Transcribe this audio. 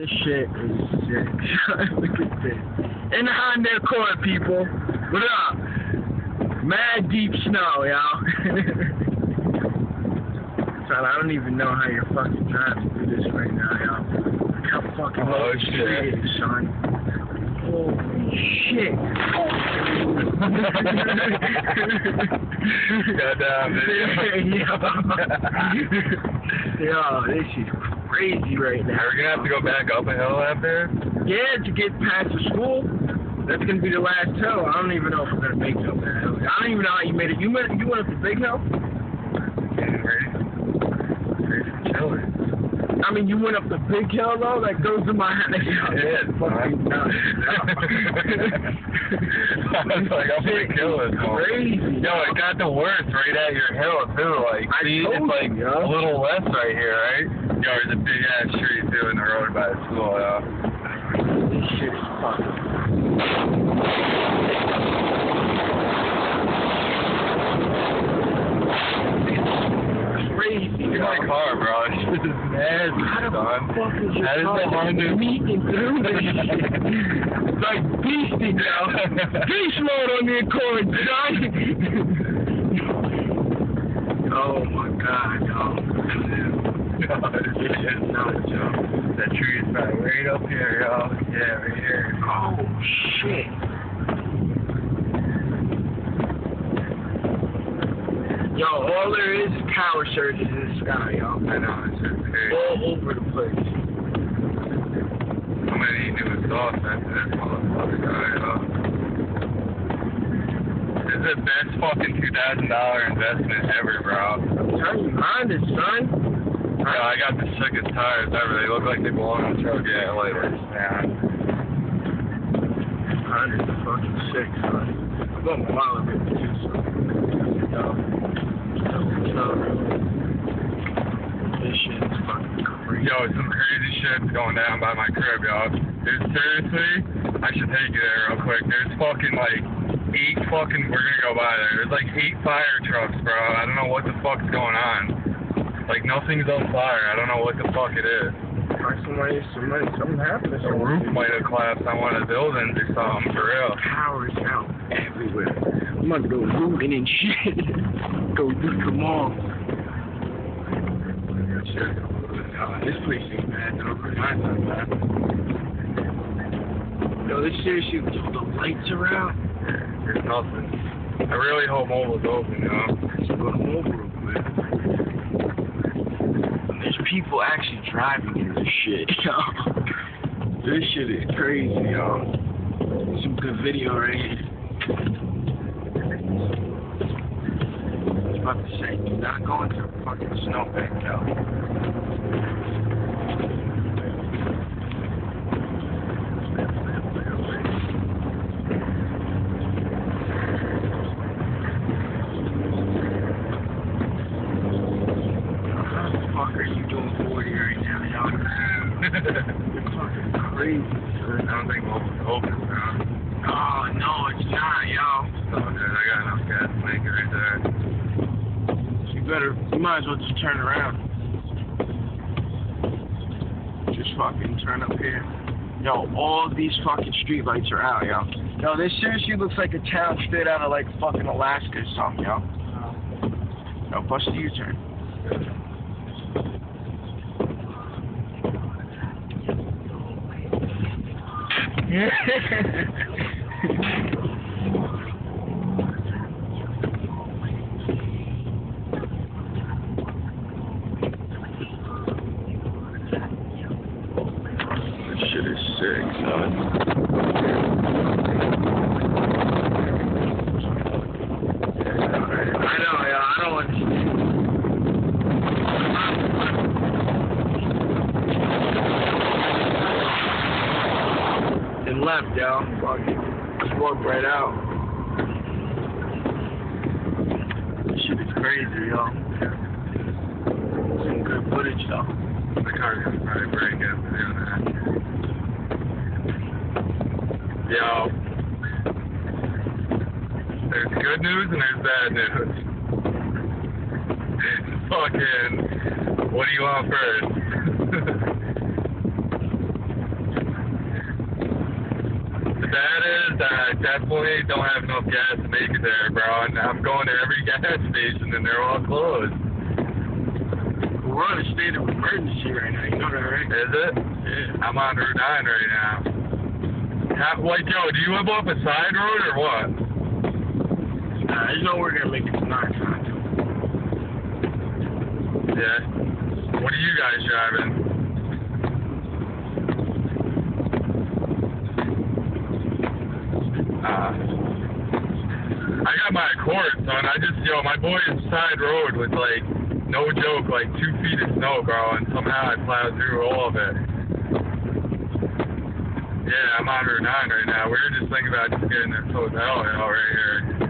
This shit is sick. Look at this. In the Honda Accord, people. What up? Mad deep snow, y'all. Son, I don't even know how you're fucking driving through this right now, y'all. Look how fucking low the street is, son. Holy shit. Goddamn, Yo, this is crazy right now. Are we gonna have to go back up a hill after? Yeah, to get past the school. That's gonna be the last hill. I don't even know if we're gonna make it up that hill. I don't even know how you made it. You went up the big hill? Yeah, ready for chilling. I mean, you went up the big hill though. That goes in my head. Yeah, fucking nuts. I was like, I'm gonna kill this one. Crazy. Yo, it got the worst right at your hill too. Like, see, it's like a little less right here, right? Yo, there's a big ass tree too in the road by the school, yo. This shit is fucking crazy. Look at my car, bro. This shit is nasty, how the son. fuck is your That is car the Honda sneaking through this shit? It's like beasting, yo. Beast mode on the Accord, son. Oh my god, yo. This shit is nuts, yo. That tree is right up here, yo. Yeah, right here. Oh shit. Yo, all there is power surges in the sky, yo. I know, it's just crazy. All over the place. I'm gonna eat new sauce after this motherfucker guy, yo. This is the best fucking $2,000 investment ever, bro. I'm telling you, Honda, son. Yo, I got the sickest tires ever. They look like they belong on the truck. Yeah, like this, man. Honda's fucking sick, son. I'm going to follow it too, so. This shit is fucking crazy. Yo, some crazy shit's going down by my crib, yo. Dude, seriously, I should take you there real quick. There's fucking like 8 fucking, we're gonna go by there. There's like 8 fire trucks, bro. I don't know what the fuck's going on. Like, nothing's on fire. I don't know what the fuck it is. Something happened. The roof might have collapsed on one of the buildings or something, for real. Power's out everywhere. I'm about to go looting and shit. Go loot them all. This place ain't bad, though. Mine's not bad. Yo, this seriously, the lights are out. There's nothing. I really hope mobile's open, you know? Let's go to mobile real quick. There's people actually driving in this shit, yo. This shit is crazy, yo. Some good video right here. I was about to say, do not go into the fucking snowbank, yo. You're fucking crazy, son. I don't think mobile's open, bro. Oh, no, it's not, yo. Oh, dude, I got enough gas to make it right there. You might as well just turn around. Just fucking turn up here. Yo, all these fucking streetlights are out, yo. Yo, this seriously looks like a town straight out of, like, fucking Alaska or something, yo. Yo, bust the U-turn. This shit is sick, son. I know, yeah, I don't want to. And left, yo. Fuck it. Just walked right out. This shit is crazy, yo. Some good footage, though. The car's gonna probably break after doing that. Yo. There's good news and there's bad news. Fucking, what do you want first? definitely don't have enough gas to make it there, bro. And I'm going to every gas station and they're all closed. We're on a state of emergency right now, you know that, right? Is it? Yeah. I'm on Route 9 right now. Like, yo, do you live off a side road or what? Nah, there's no we're gonna make it to 9 times. Yeah. What are you guys driving? I got my Accord, son. My boy's side road was like, no joke, like 2 feet of snow, bro, and somehow I plowed through all of it. Yeah, I'm on Route 9 right now. We were just thinking about just getting this hotel, right here.